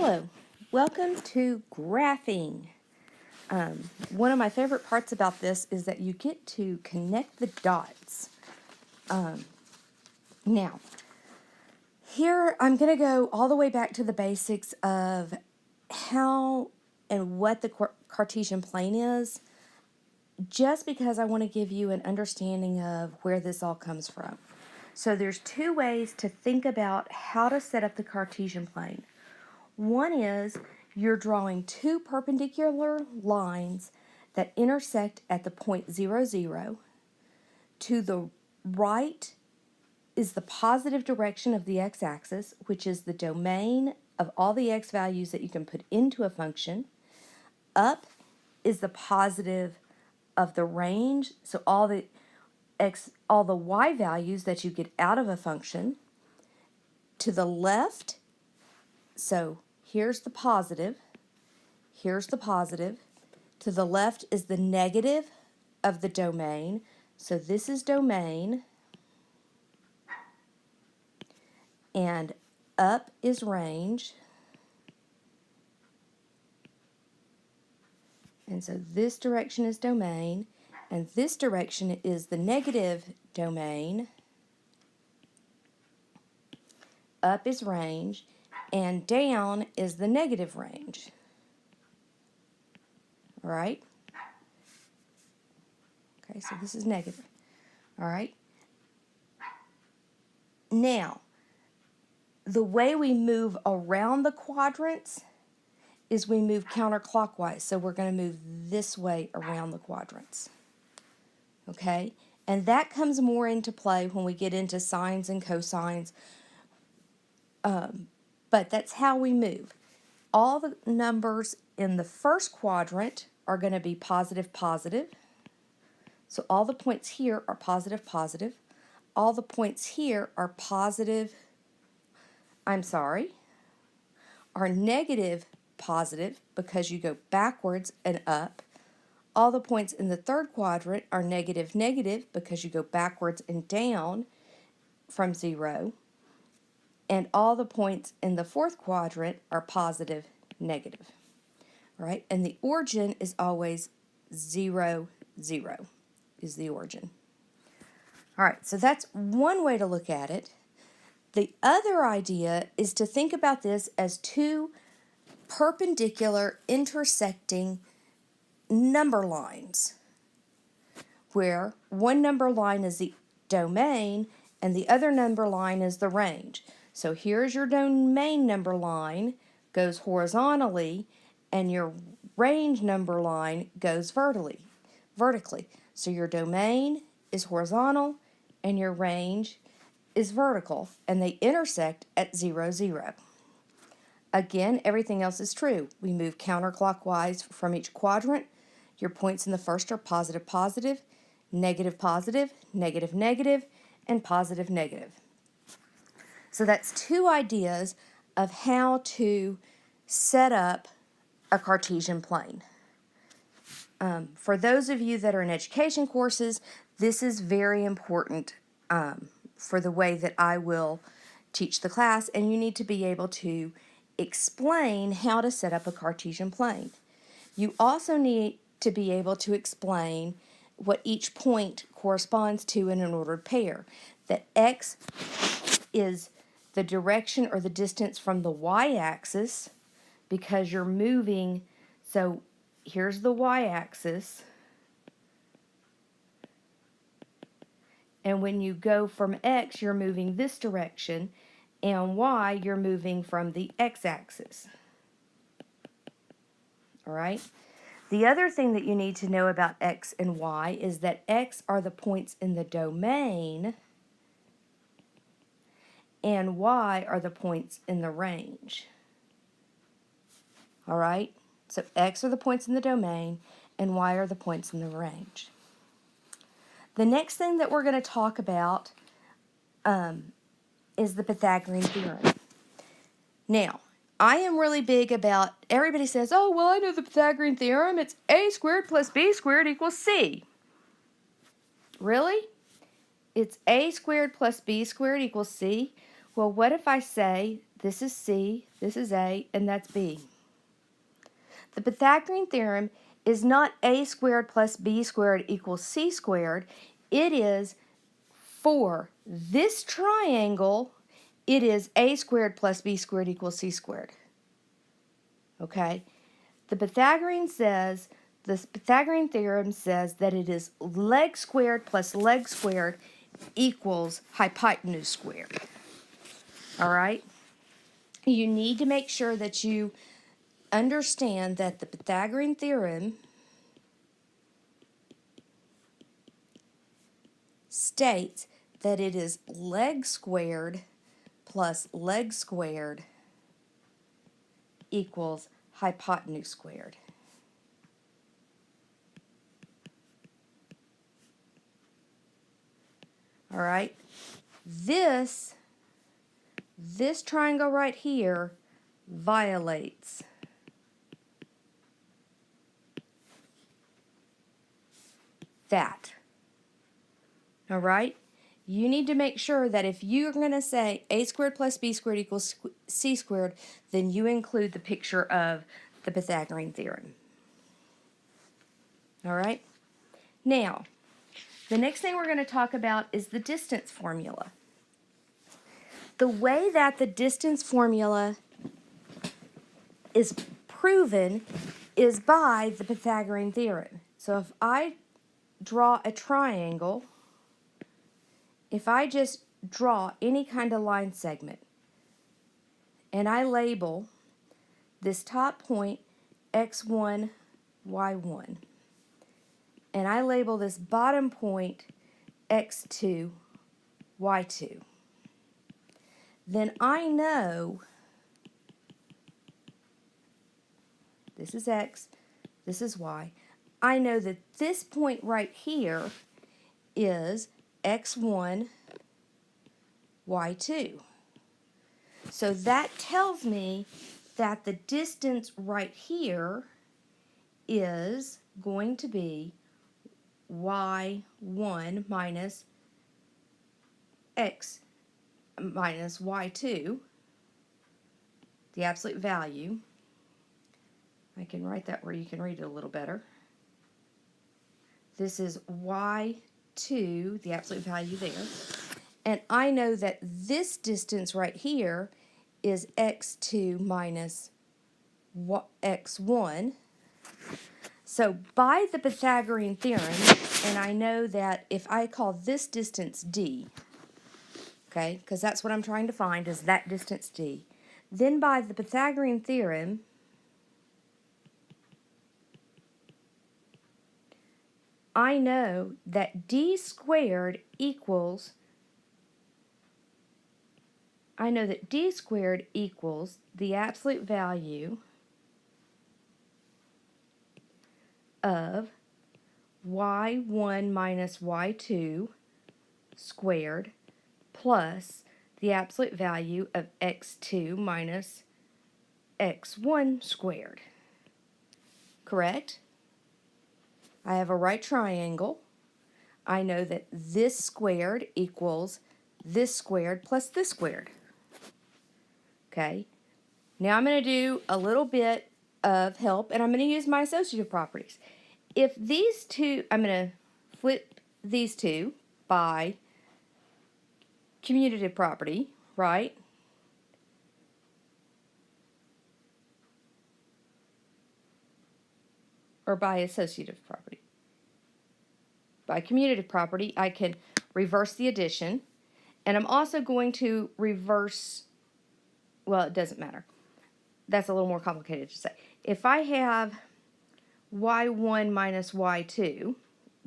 Hello, welcome to graphing. One of my favorite parts about this is that you get to connect the dots. Now, here I'm going to go all the way back to the basics of how and what the Cartesian plane is, just because I want to give you an understanding of where this all comes from. So there's two ways to think about how to set up the Cartesian plane. One is you're drawing two perpendicular lines that intersect at the point 0, 0. To the right is the positive direction of the x-axis, which is the domain of all the x values that you can put into a function. Up is the positive of the range, so all the y values that you get out of a function. To the left, so here's the positive, here's the positive. To the left is the negative of the domain. So this is domain, and up is range. And so this direction is domain, and this direction is the negative domain. Up is range, and down is the negative range. All right? Okay, so this is negative. All right? Now, the way we move around the quadrants is we move counterclockwise. So we're going to move this way around the quadrants. Okay? And that comes more into play when we get into sines and cosines. But that's how we move. All the numbers in the first quadrant are going to be positive, positive. So all the points here are positive, positive. All the points here are are negative, positive, because you go backwards and up. All the points in the third quadrant are negative, negative, because you go backwards and down from 0. And all the points in the fourth quadrant are positive, negative. All right? And the origin is always 0, 0 is the origin. All right, so that's one way to look at it. The other idea is to think about this as two perpendicular intersecting number lines, where one number line is the domain and the other number line is the range. So here's your domain number line, goes horizontally, and your range number line goes vertically. So your domain is horizontal and your range is vertical, and they intersect at 0, 0. Again, everything else is true. We move counterclockwise from each quadrant. Your points in the first are positive, positive, negative, positive, negative, negative, and positive, negative. So that's two ideas of how to set up a Cartesian plane. For those of you that are in education courses, this is very important for the way that I will teach the class, and you need to be able to explain how to set up a Cartesian plane. You also need to be able to explain what each point corresponds to in an ordered pair. That x is the direction or the distance from the y-axis, because you're moving, so here's the y-axis, and when you go from x, you're moving this direction, and y, you're moving from the x-axis. All right? The other thing that you need to know about x and y is that x are the points in the domain, and y are the points in the range. All right? So x are the points in the domain, and y are the points in the range. The next thing that we're going to talk about is the Pythagorean theorem. Now, I am really big about, everybody says, oh, well, I know the Pythagorean theorem. It's a squared plus b squared equals c. Really? It's a squared plus b squared equals c? Well, what if I say this is C, this is A, and that's B. The Pythagorean theorem is not A squared plus B squared equals C squared. It is for this triangle, it is A squared plus B squared equals C squared. Okay? The Pythagorean theorem says that it is leg squared plus leg squared equals hypotenuse squared. All right? You need to make sure that you understand that the Pythagorean theorem states that it is leg squared plus leg squared equals hypotenuse squared. All right? This triangle right here violates that. All right? You need to make sure that if you're going to say A squared plus B squared equals C squared, then you include the picture of the Pythagorean theorem. All right? Now, the next thing we're going to talk about is the distance formula. The way that the distance formula is proven is by the Pythagorean theorem. So if I draw a triangle, if I just draw any kind of line segment and I label this top point x1, y1, and I label this bottom point x2, y2, then I know this is x, this is y. I know that this point right here is x1, y2. So that tells me that the distance right here is going to be y1 minus x minus y2, the absolute value. I can write that where you can read it a little better. This is y2, the absolute value there. And I know that this distance right here is x2 minus x1. So by the Pythagorean theorem, and I know that if I call this distance d, okay, because that's what I'm trying to find is that distance d, then by the Pythagorean theorem, I know that d squared equals the absolute value of y1 minus y2 squared plus the absolute value of x2 minus x1 squared. Correct? I have a right triangle. I know that this squared equals this squared plus this squared. Okay? Now I'm going to do a little bit of help, and I'm going to use my associative properties. If these two, I'm going to flip these two by commutative property, right? Or by associative property. By commutative property, I can reverse the addition, and I'm also going to reverse, well, it doesn't matter. That's a little more complicated to say. If I have y1 minus y2,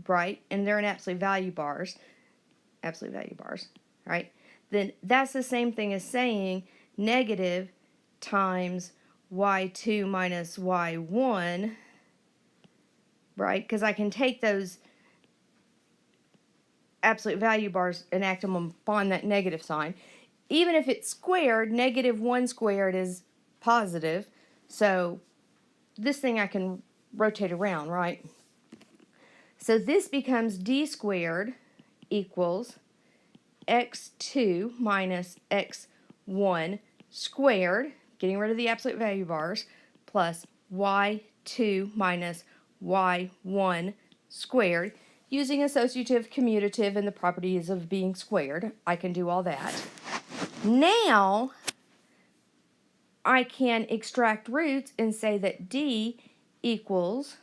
right, and they're in absolute value bars, right, then that's the same thing as saying negative times y2 minus y1, right, because I can take those absolute value bars and act them upon that negative sign. Even if it's squared, negative 1 squared is positive, so this thing I can rotate around, right? So this becomes d squared equals x2 minus x1 squared, getting rid of the absolute value bars, plus y2 minus y1 squared, using associative, commutative, and the properties of being squared. I can do all that. Now, I can extract roots and say that d equals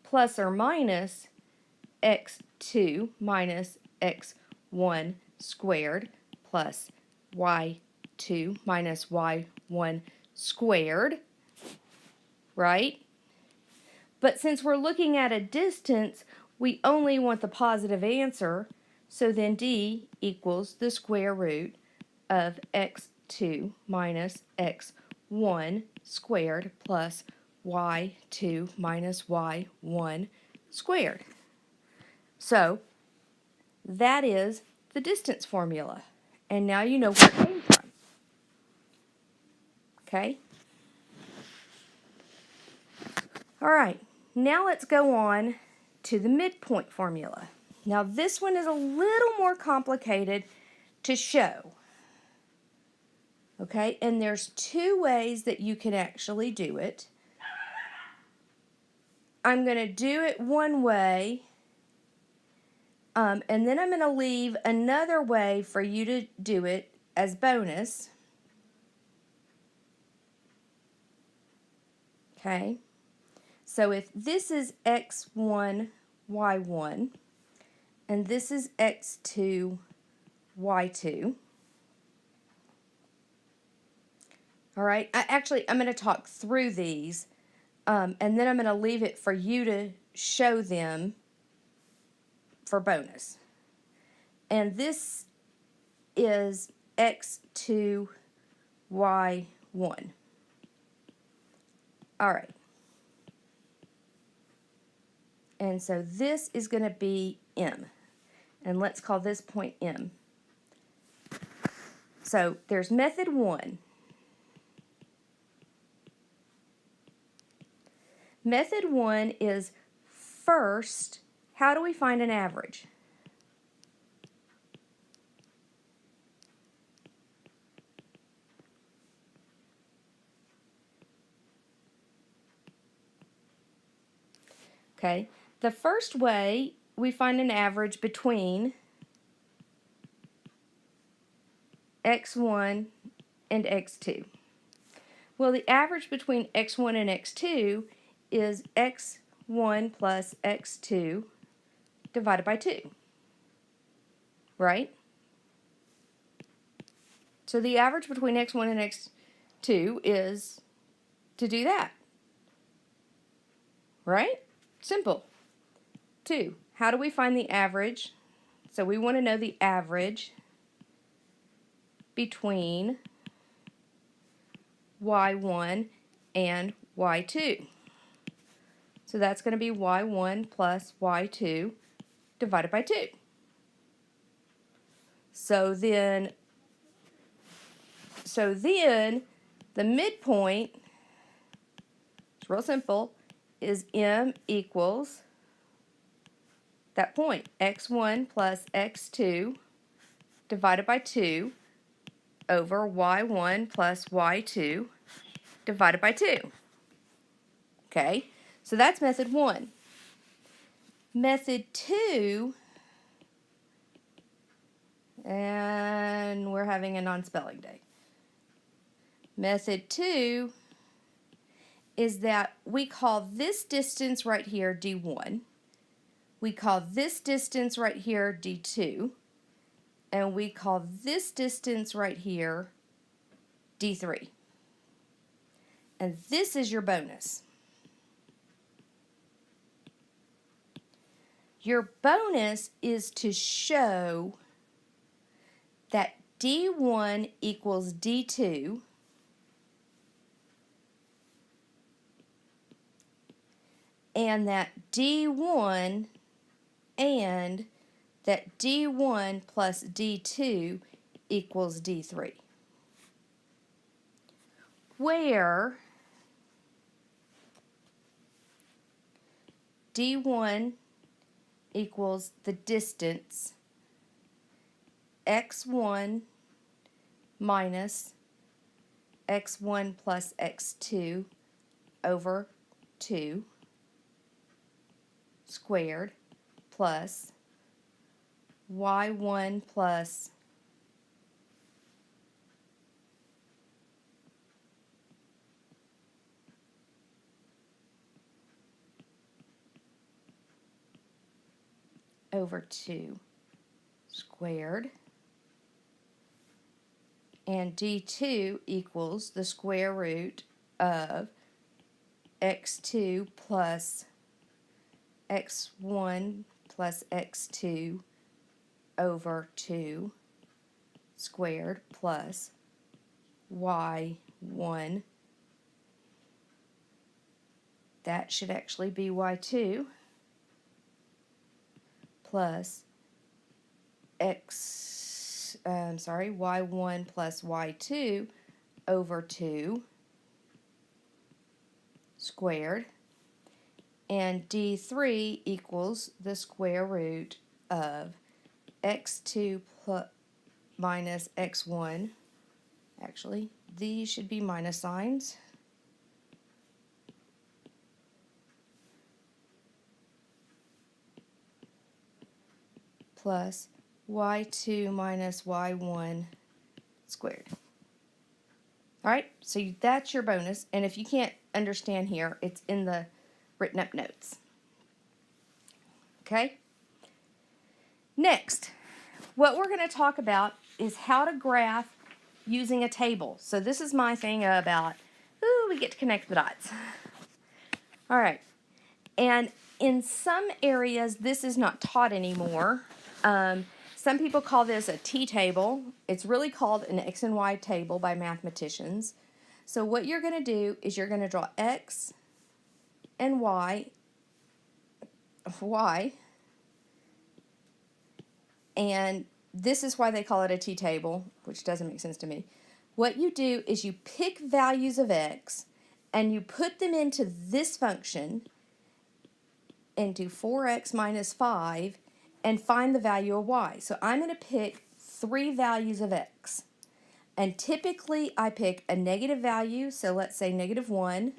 plus or minus x2 minus x1 squared plus y2 minus y1 squared, right? But since we're looking at a distance, we only want the positive answer, so then d equals the square root of x2 minus x1 squared plus y2 minus y1 squared. So that is the distance formula. And now you know where it came from. Okay? All right, now let's go on to the midpoint formula. Now this one is a little more complicated to show. Okay, and there's two ways that you can actually do it. I'm going to do it one way, and then I'm going to leave another way for you to do it as bonus. Okay, so if this is x1, y1, and this is x2, y2. All right, I'm going to talk through these, and then I'm going to leave it for you to show them for bonus. And this is x2, y1. All right. And so this is going to be M. And let's call this point M. So there's method 1. Method 1 is first, how do we find an average? Okay, the first way we find an average between x1 and x2. Well, the average between x1 and x2 is x1 plus x2 divided by 2, right? So the average between x1 and x2 is to do that, right? Simple. 2, how do we find the average? So we want to know the average between y1 and y2. So that's going to be y1 plus y2 divided by 2. So then the midpoint, it's real simple, is M equals that point, x1 plus x2 divided by 2 over y1 plus y2 divided by 2. Okay, so that's method 1. Method 2, and we're having a non-spelling day. Method 2 is that we call this distance right here D1. We call this distance right here D2. And we call this distance right here D3. And this is your bonus. Your bonus is to show that D1 equals D2 and that D1 and that D1 plus D2 equals D3. Where D1 equals the distance x1 minus x1 plus x2 over 2 squared plus y1 plus over 2 squared, and d2 equals the square root of x2 plus x1 plus x2 over 2 squared plus y1. That should actually be y2 plus y1 plus y2 over 2 squared, and d3 equals the square root of x2 plus minus x1. Actually, these should be minus signs. Plus y2 minus y1 squared. All right, so that's your bonus, and if you can't understand here, it's in the written up notes. Okay? Next, what we're going to talk about is how to graph using a table. So this is my thing about, we get to connect the dots. All right, and in some areas, this is not taught anymore. Some people call this a t-table. It's really called an x and y table by mathematicians. So what you're going to do is you're going to draw x and y, and this is why they call it a t-table, which doesn't make sense to me. What you do is you pick values of x and you put them into this function, into 4x minus 5, and find the value of y. So I'm going to pick 3 values of x. And typically I pick a negative value, so let's say -1,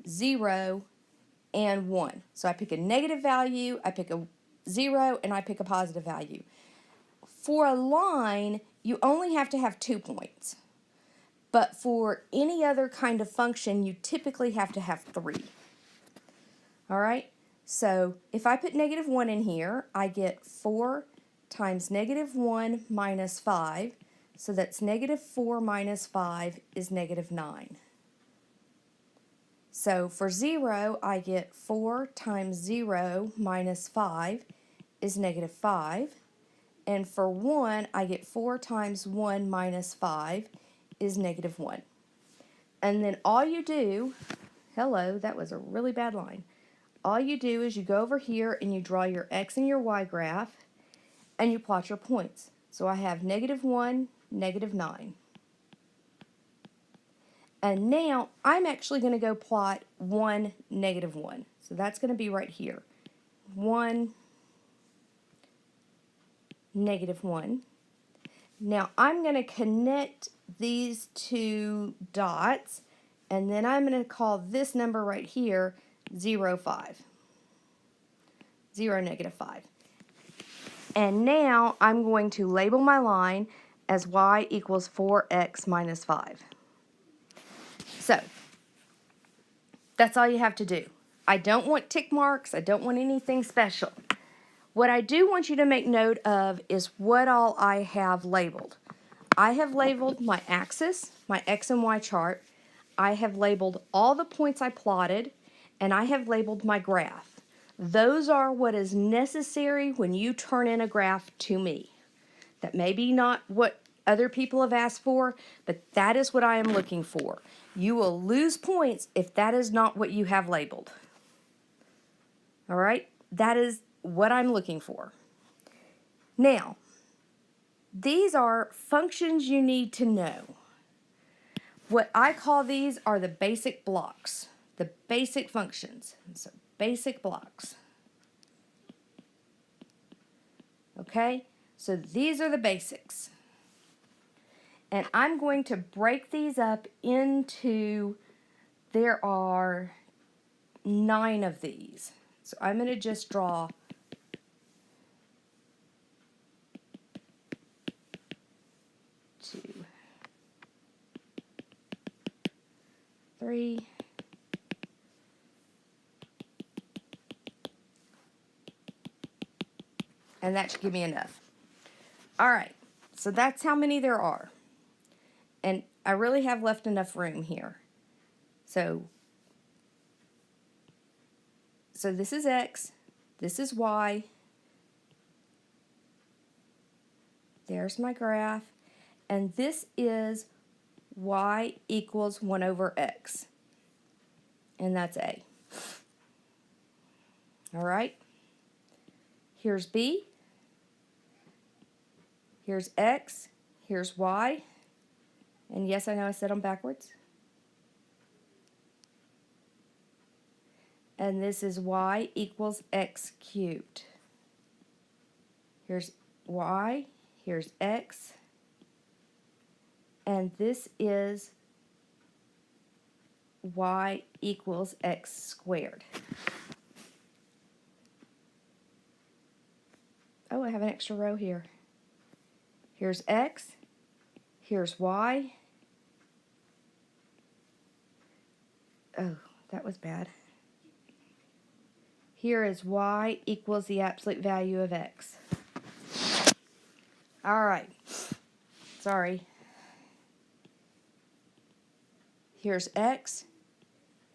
0, and 1. So I pick a negative value, I pick a 0, and I pick a positive value. For a line, you only have to have 2 points. But for any other kind of function, you typically have to have 3. All right? So if I put -1 in here, I get 4 times -1 minus 5. So that's -4 minus 5 is -9. So for 0, I get 4 times 0 minus 5 is -5. And for 1, I get 4 times 1 minus 5 is -1. And then all you do, hello, that was a really bad line. All you do is you go over here and you draw your x and your y graph and you plot your points. So I have -1, -9. And now I'm actually going to go plot 1, -1. So that's going to be right here. 1, -1. Now I'm going to connect these two dots, and then I'm going to call this number right here 0, 5. 0, -5. And now I'm going to label my line as y equals 4x minus 5. So that's all you have to do. I don't want tick marks. I don't want anything special. What I do want you to make note of is what all I have labeled. I have labeled my axis, my x and y chart. I have labeled all the points I plotted, and I have labeled my graph. Those are what is necessary when you turn in a graph to me. That may be not what other people have asked for, but that is what I am looking for. You will lose points if that is not what you have labeled. All right? That is what I'm looking for. Now, these are functions you need to know. What I call these are the basic blocks, the basic functions. So basic blocks. Okay? So these are the basics. And I'm going to break these up into, there are 9 of these. So I'm going to just draw 2, 3, and that should give me enough. All right, so that's how many there are. And I really have left enough room here. So this is X, this is Y. There's my graph. And this is Y equals 1 over X. And that's A. All right. Here's B. Here's X. Here's Y. And yes, I know I said them backwards. And this is Y equals X cubed. Here's Y. Here's X. And this is Y equals X squared. Oh, I have an extra row here. Here's X. Here's Y. Oh, that was bad. Here is Y equals the absolute value of X. All right. Sorry. Here's X.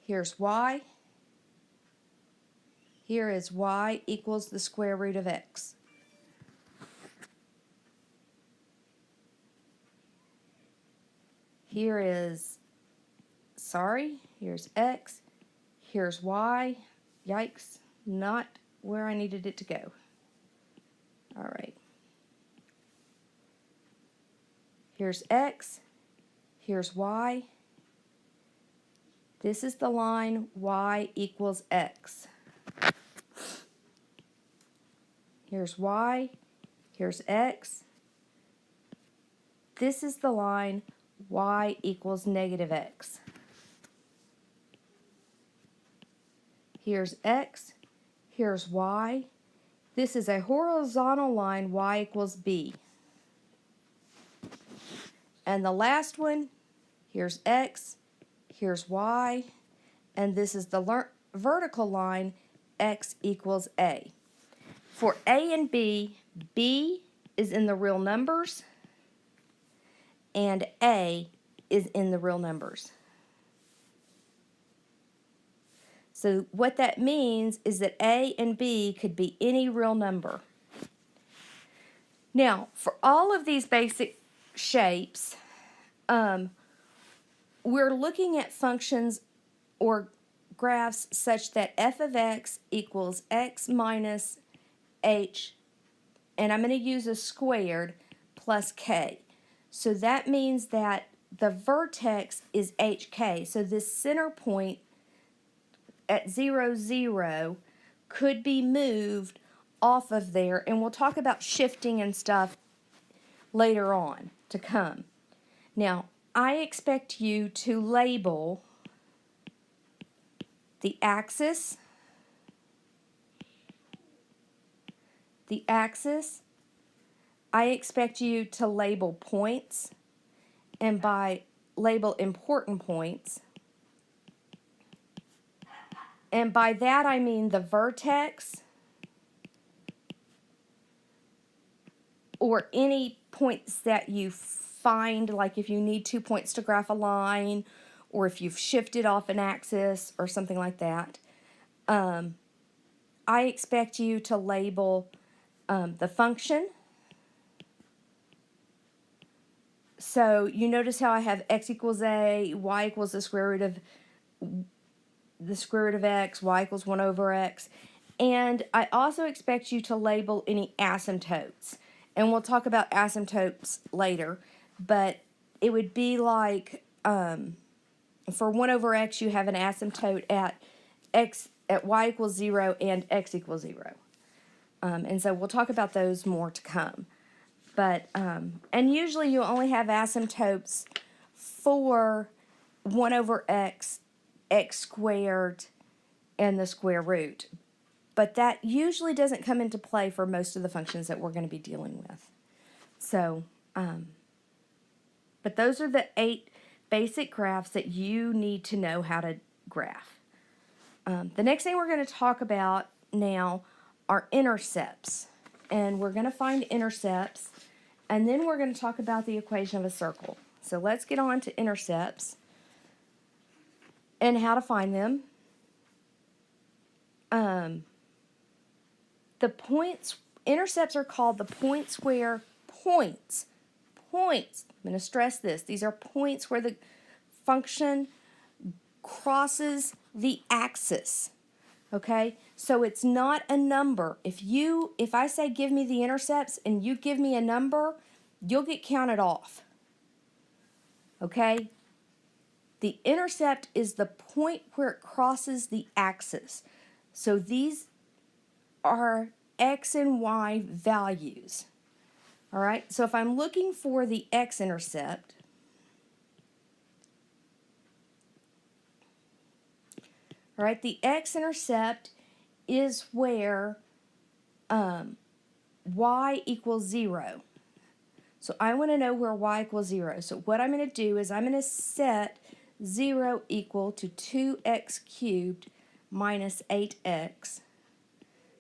Here's Y. Here is Y equals the square root of X. Here is, here's X. Here's Y. Yikes, not where I needed it to go. All right. Here's X. Here's Y. This is the line Y equals X. Here's Y. Here's X. This is the line Y equals negative X. Here's X. Here's Y. This is a horizontal line, Y equals B. And the last one, here's X. Here's Y. And this is the vertical line, X equals A. For A and B, B is in the real numbers, and A is in the real numbers. So what that means is that A and B could be any real number. Now, for all of these basic shapes, we're looking at functions or graphs such that f of x equals x minus h, and I'm going to use a squared, plus k. So that means that the vertex is hk. So this center point at 0, 0 could be moved off of there, and we'll talk about shifting and stuff later on to come. Now, I expect you to label the axis, I expect you to label points, and by label important points, and by that I mean the vertex or any points that you find, like if you need 2 points to graph a line, or if you've shifted off an axis or something like that. I expect you to label the function. So you notice how I have x equals a, y equals the square root of x, y equals 1 over x. And I also expect you to label any asymptotes. And we'll talk about asymptotes later, but it would be like for 1 over x, you have an asymptote at y equals 0 and x equals 0. And so we'll talk about those more to come. But, and usually you only have asymptotes for 1 over x, x squared, and the square root. But that usually doesn't come into play for most of the functions that we're going to be dealing with. So, but those are the 8 basic graphs that you need to know how to graph. The next thing we're going to talk about now are intercepts. And we're going to find intercepts, and then we're going to talk about the equation of a circle. So let's get on to intercepts and how to find them. The points, intercepts are called the points where points. I'm going to stress this. These are points where the function crosses the axis. Okay? So it's not a number. If I say give me the intercepts and you give me a number, you'll get counted off. Okay? The intercept is the point where it crosses the axis. So these are x and y values. All right? So if I'm looking for the x-intercept, all right, the x-intercept is where y equals 0. So I want to know where y equals 0. So what I'm going to do is I'm going to set 0 equal to 2x cubed minus 8x.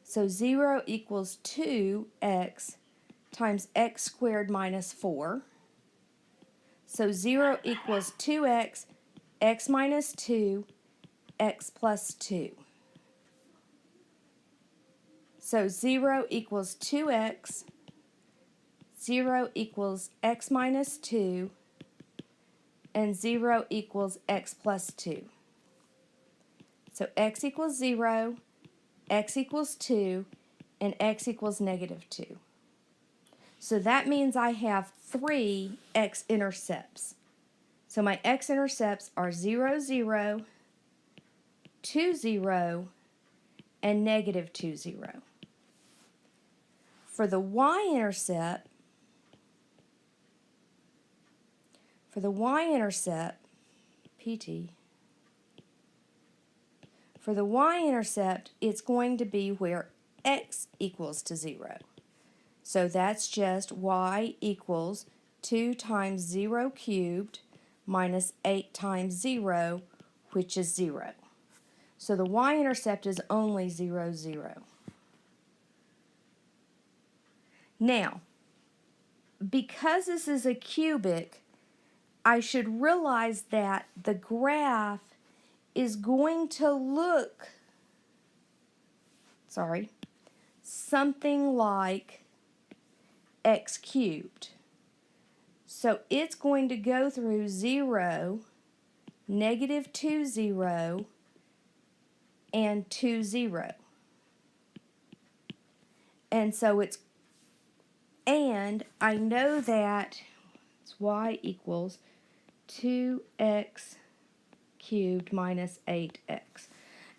So 0 equals 2x times x squared minus 4. So 0 equals 2x, x minus 2, x plus 2. So 0 equals 2x, 0 equals x minus 2, and 0 equals x plus 2. So x equals 0, x equals 2, and x equals negative 2. So that means I have 3 x-intercepts. So my x-intercepts are 0, 0, 2, 0, and negative 2, 0. For the y-intercept, PT, for the y-intercept, it's going to be where x equals to 0. So that's just y equals 2 times 0 cubed minus 8 times 0, which is 0. So the y-intercept is only 0, 0. Now, because this is a cubic, I should realize that the graph is going to look, something like x cubed. So it's going to go through 0, negative 2, 0, and 2, 0. And so and I know that it's y equals 2x cubed minus 8x.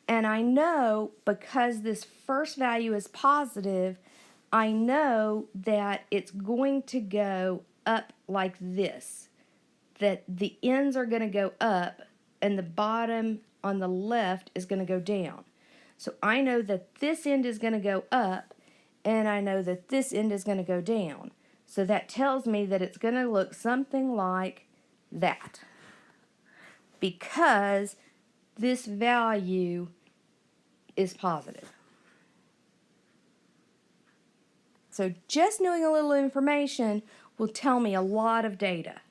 And I know because this first value is positive, I know that it's going to go up like this. That the ends are going to go up and the bottom on the left is going to go down. So I know that this end is going to go up and I know that this end is going to go down. So that tells me that it's going to look something like that. Because this value is positive. So just knowing a little information will tell me a lot of data.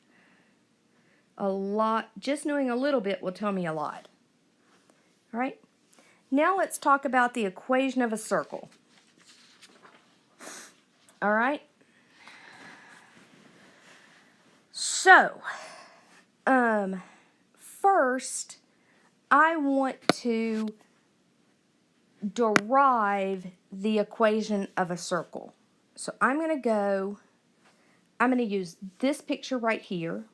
Just knowing a little bit will tell me a lot. All right? Now let's talk about the equation of a circle. All right? So, first, I want to derive the equation of a circle. So I'm going to use this picture right here.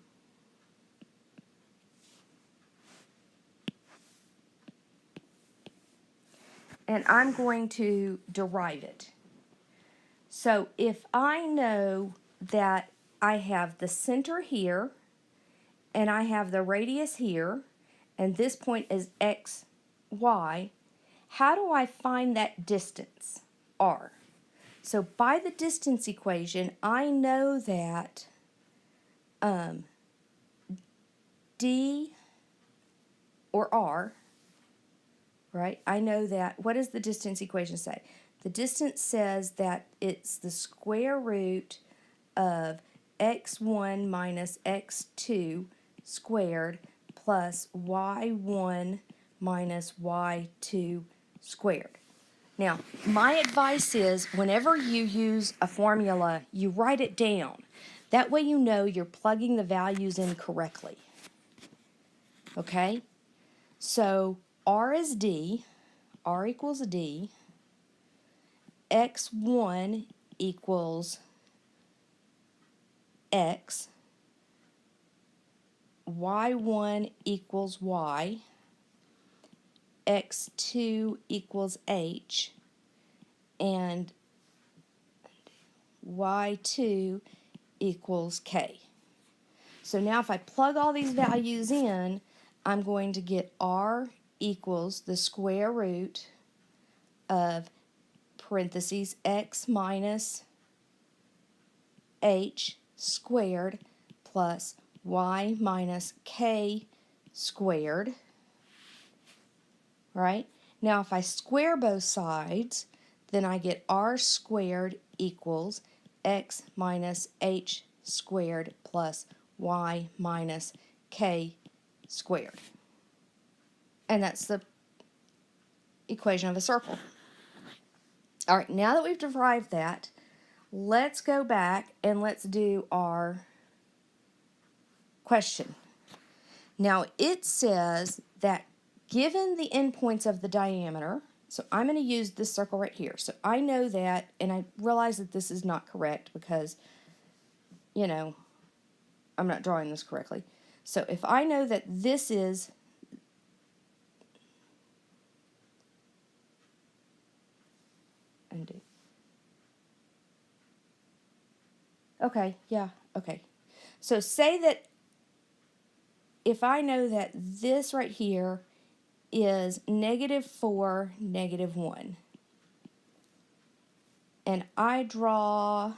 And I'm going to derive it. So if I know that I have the center here, and I have the radius here, and this point is x, y, how do I find that distance, r? So by the distance equation, I know that d, or r, right? I know that, what does the distance equation say? The distance says that it's the square root of x1 minus x2 squared plus y1 minus y2 squared. Now, my advice is whenever you use a formula, you write it down. That way you know you're plugging the values in correctly. Okay? So r is d, r equals d, x1 equals x, y1 equals y, x2 equals h, and y2 equals k. So now if I plug all these values in, I'm going to get r equals the square root of parentheses x minus h squared plus y minus k squared, right? Now if I square both sides, then I get r squared equals x minus h squared plus y minus k squared. And that's the equation of a circle. All right, now that we've derived that, let's go back and let's do our question. Now it says that given the endpoints of the diameter, so I'm going to use this circle right here. So I know that, and I realize that this is not correct because, you know, I'm not drawing this correctly. So if I know that this is undo. Okay, yeah, okay. So say that if I know that this right here is -4, -1, and I draw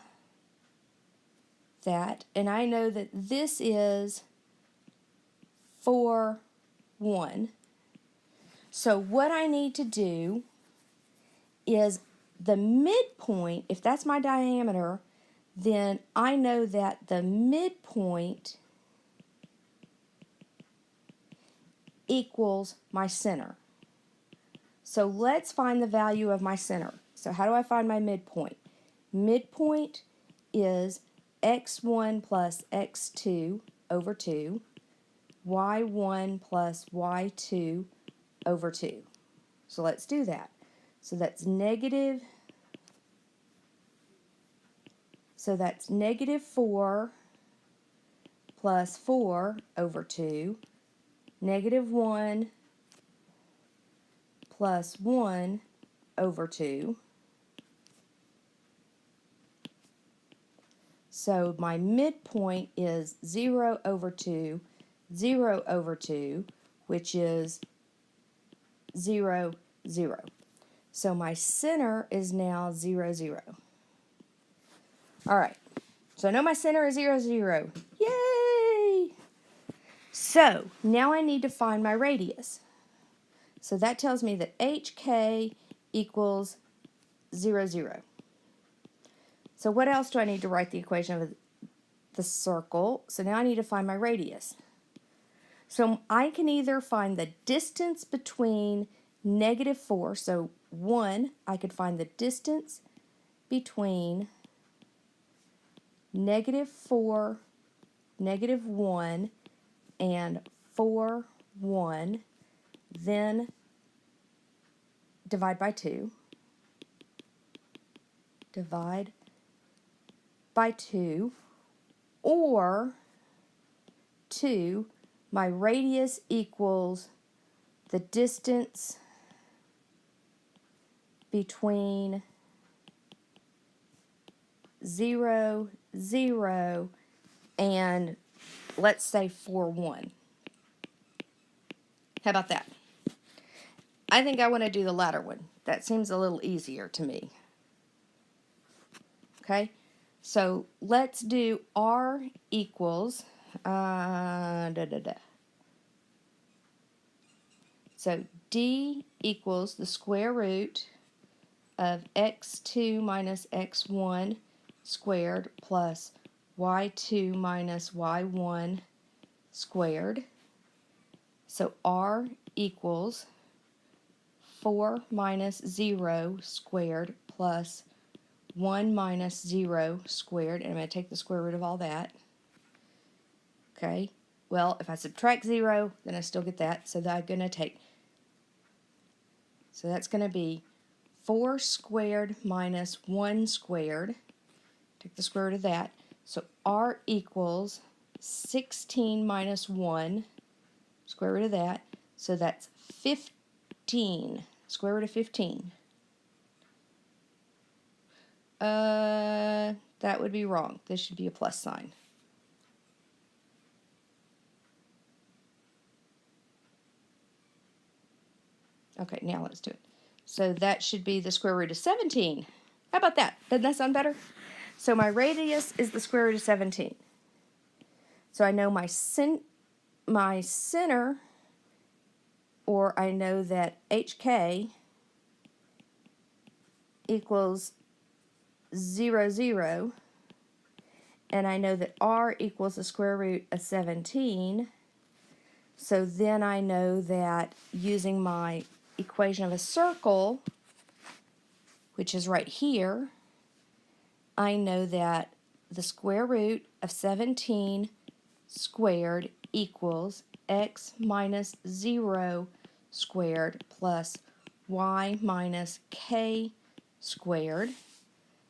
that, and I know that this is 4, 1. So what I need to do is the midpoint, if that's my diameter, then I know that the midpoint equals my center. So let's find the value of my center. So how do I find my midpoint? Midpoint is x1 plus x2 over 2, y1 plus y2 over 2. So let's do that. So that's -4 plus 4 over 2, -1 plus 1 over 2. So my midpoint is 0 over 2, 0 over 2, which is 0, 0. So my center is now 0, 0. All right, so I know my center is 0, 0. Yay! So now I need to find my radius. So that tells me that HK equals 0, 0. So what else do I need to write the equation of the circle? So now I need to find my radius. So I can either find the distance between -4, so 1, I could find the distance between -4, -1, and 4, 1, then divide by 2. Divide by 2, or 2, my radius equals the distance between 0, 0, and let's say 4, 1. How about that? I think I want to do the latter one. That seems a little easier to me. Okay, so let's do R equals, So D equals the square root of x2 minus x1 squared plus y2 minus y1 squared. So R equals 4 minus 0 squared plus 1 minus 0 squared. And I'm going to take the square root of all that. Okay, well, if I subtract 0, then I still get that. So I'm going to take, so that's going to be 4 squared minus 1 squared. Take the square root of that. So R equals 16 minus 1, square root of that. So that's 15, square root of 15. That would be wrong. This should be a plus sign. Okay, now let's do it. So that should be the square root of 17. How about that? Doesn't that sound better? So my radius is the square root of 17. So I know my center, or I know that HK equals 0, 0, and I know that R equals the square root of 17. So then I know that using my equation of a circle, which is right here, I know that the square root of 17 squared equals x minus 0 squared plus y minus k squared.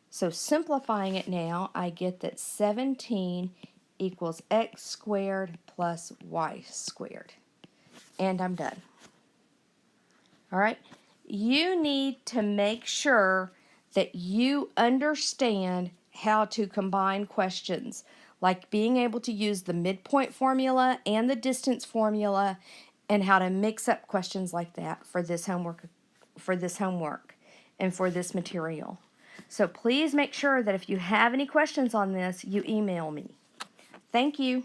So simplifying it now, I get that 17 equals x squared plus y squared. And I'm done. All right? You need to make sure that you understand how to combine questions, like being able to use the midpoint formula and the distance formula, and how to mix up questions like that for this homework and for this material. So please make sure that if you have any questions on this, you email me. Thank you.